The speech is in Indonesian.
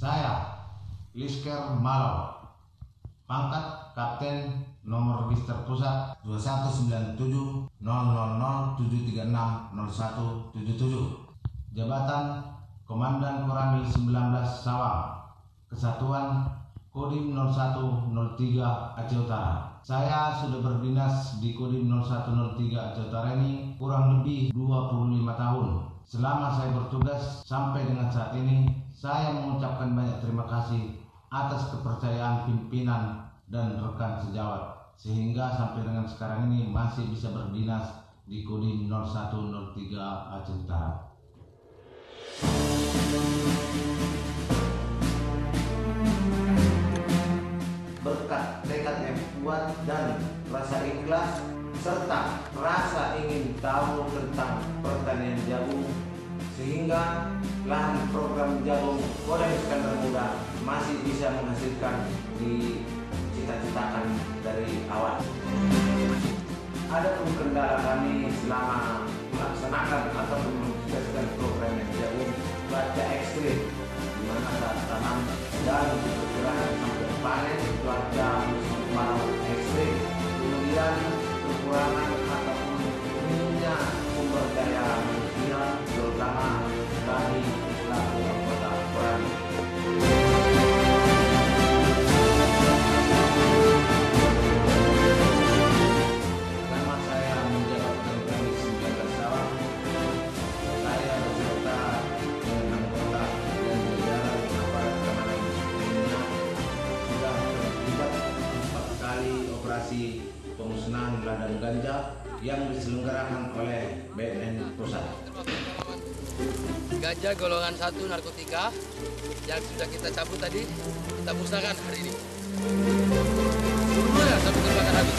Saya, Lisker Malau, pangkat Kapten, nomor register pusat 21970007360177, jabatan Komandan Koramil 19 Sawang, Kesatuan Kodim 0103 Aceh Utara. Saya sudah berdinas di Kodim 0103 Aceh Utara ini kurang lebih 25 tahun. Selama saya bertugas sampai dengan saat ini, saya mengucapkan banyak terima kasih atas kepercayaan pimpinan dan rekan sejawat, sehingga sampai dengan sekarang ini masih bisa berdinas di Kodim 0103 Aceh Utara. Berkat tekad yang kuat dan rasa ikhlas serta rasa ingin tahu tentang pertanian jagung, sehingga lahan program jagung Kodam Iskandar Muda masih bisa menghasilkan dicita-citakan dari awal. Adapun kendala kami selama melaksanakan atau mensukseskan program jagung, cuaca ekstrim di mana saat tanam dan perkiraan sampai panen cuaca musim kemarau ekstrim, kemudian kekurangan ataupun minimnya sumber daya manusia terutama dari selaku anggota Koramil. Selama saya menjabat Koramil 19 Sawang, saya beserta dengan anggota dan jajaran aparat keamanan lainnya sudah terlibat 4 kali operasi pemusnahan ladang ganja yang diselenggarakan oleh BNN Pusat. Ganja golongan 1 narkotika yang sudah kita cabut tadi, kita musnahkan hari ini. Seluruhnya sampai terbakar habis.